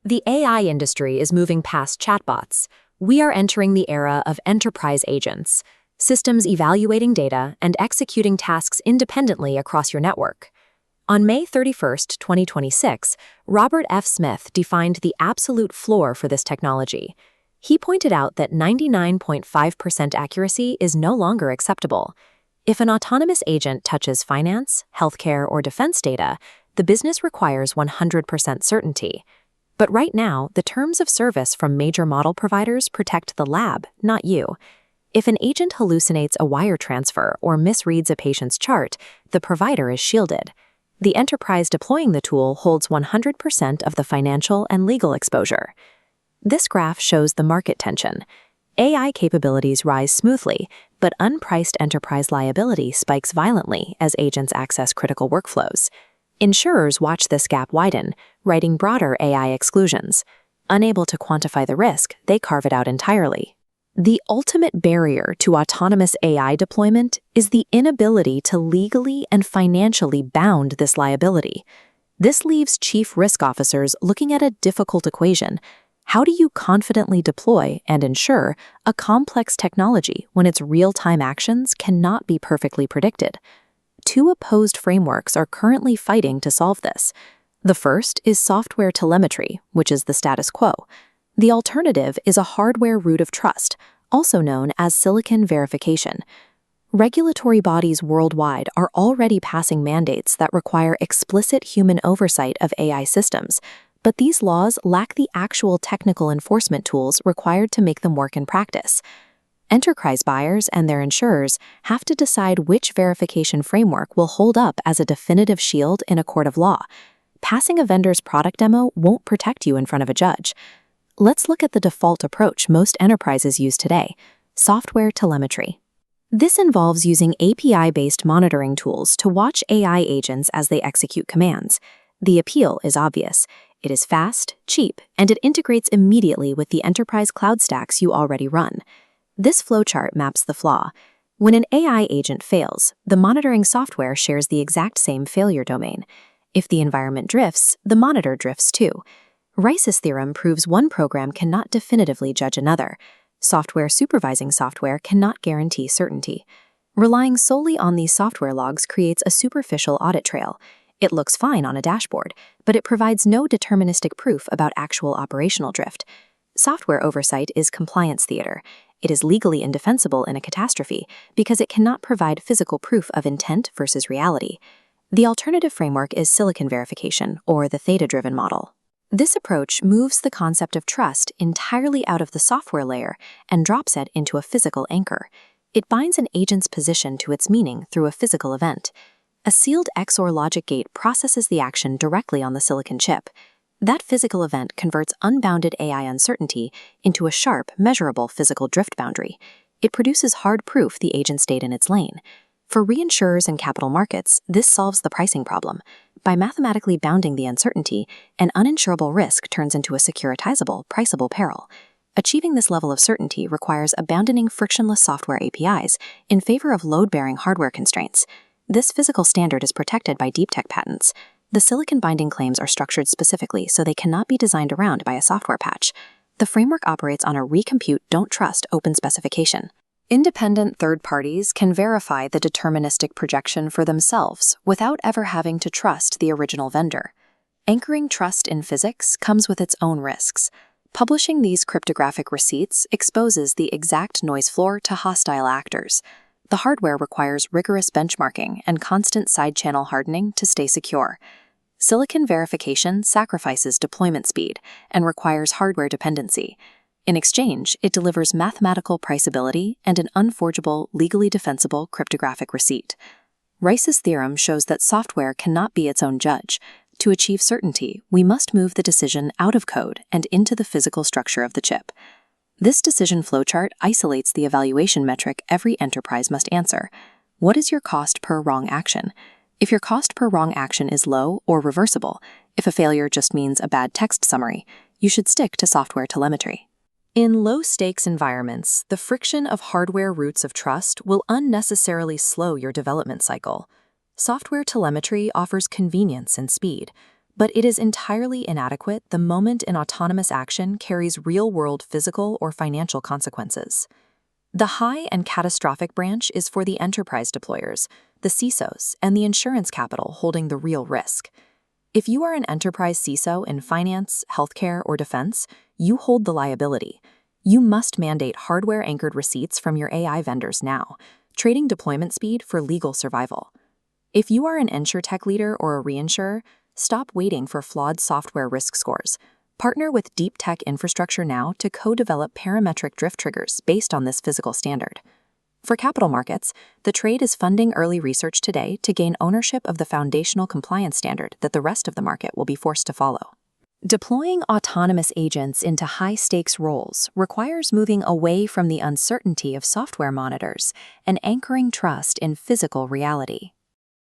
The AI industry is moving past chatbots. We are entering the era of enterprise agents, systems evaluating data and executing tasks independently across your network. On May 31, 2026, Robert F. Smith defined the absolute floor for this technology. He pointed out that 99.5% accuracy is no longer acceptable. If an autonomous agent touches finance, healthcare, or defense data, the business requires 100% certainty. But right now, the terms of service from major model providers protect the lab, not you. If an agent hallucinates a wire transfer or misreads a patient's chart, the provider is shielded. The enterprise deploying the tool holds 100% of the financial and legal exposure. This graph shows the market tension. AI capabilities rise smoothly, but unpriced enterprise liability spikes violently as agents access critical workflows. Insurers watch this gap widen, writing broader AI exclusions. Unable to quantify the risk, they carve it out entirely. The ultimate barrier to autonomous AI deployment is the inability to legally and financially bound this liability. This leaves chief risk officers looking at a difficult equation. How do you confidently deploy and insure a complex technology when its real-time actions cannot be perfectly predicted? Two opposed frameworks are currently fighting to solve this. The first is software telemetry, which is the status quo. The alternative is a hardware root of trust, also known as silicon verification. Regulatory bodies worldwide are already passing mandates that require explicit human oversight of AI systems, but these laws lack the actual technical enforcement tools required to make them work in practice. Enterprise buyers and their insurers have to decide which verification framework will hold up as a definitive shield in a court of law. Passing a vendor's product demo won't protect you in front of a judge. Let's look at the default approach most enterprises use today: software telemetry. This involves using API-based monitoring tools to watch AI agents as they execute commands. The appeal is obvious. It is fast, cheap, and it integrates immediately with the enterprise cloud stacks you already run. This flowchart maps the flaw. When an AI agent fails, the monitoring software shares the exact same failure domain. If the environment drifts, the monitor drifts too. Rice's theorem proves one program cannot definitively judge another. Software supervising software cannot guarantee certainty. Relying solely on these software logs creates a superficial audit trail. It looks fine on a dashboard, but it provides no deterministic proof about actual operational drift. Software oversight is compliance theater. It is legally indefensible in a catastrophe because it cannot provide physical proof of intent versus reality. The alternative framework is silicon verification, or the theta-driven model. This approach moves the concept of trust entirely out of the software layer and drops it into a physical anchor. It binds an agent's position to its meaning through a physical event. A sealed XOR logic gate processes the action directly on the silicon chip. That physical event converts unbounded AI uncertainty into a sharp, measurable physical drift boundary. It produces hard proof the agent stayed in its lane. For reinsurers and capital markets, this solves the pricing problem. By mathematically bounding the uncertainty, an uninsurable risk turns into a securitizable, priceable peril. Achieving this level of certainty requires abandoning frictionless software APIs in favor of load-bearing hardware constraints. This physical standard is protected by deep tech patents. The silicon binding claims are structured specifically so they cannot be designed around by a software patch. The framework operates on a recompute don't trust open specification. Independent third parties can verify the deterministic projection for themselves without ever having to trust the original vendor. Anchoring trust in physics comes with its own risks. Publishing these cryptographic receipts exposes the exact noise floor to hostile actors. The hardware requires rigorous benchmarking and constant side-channel hardening to stay secure. Silicon verification sacrifices deployment speed and requires hardware dependency. In exchange, it delivers mathematical priceability and an unforgeable, legally defensible cryptographic receipt. Rice's theorem shows that software cannot be its own judge. To achieve certainty, we must move the decision out of code and into the physical structure of the chip. This decision flowchart isolates the evaluation metric every enterprise must answer. What is your cost per wrong action? If your cost per wrong action is low or reversible, if a failure just means a bad text summary, you should stick to software telemetry. In low-stakes environments, the friction of hardware roots of trust will unnecessarily slow your development cycle. Software telemetry offers convenience and speed, but it is entirely inadequate the moment an autonomous action carries real-world physical or financial consequences. The high and catastrophic branch is for the enterprise deployers, the CISOs, and the insurance capital holding the real risk. If you are an enterprise CISO in finance, healthcare, or defense, you hold the liability. You must mandate hardware-anchored receipts from your AI vendors now, trading deployment speed for legal survival. If you are an insurtech leader or a reinsurer, stop waiting for flawed software risk scores. Partner with deep tech infrastructure now to co-develop parametric drift triggers based on this physical standard. For capital markets, the trade is funding early research today to gain ownership of the foundational compliance standard that the rest of the market will be forced to follow. Deploying autonomous agents into high-stakes roles requires moving away from the uncertainty of software monitors and anchoring trust in physical reality.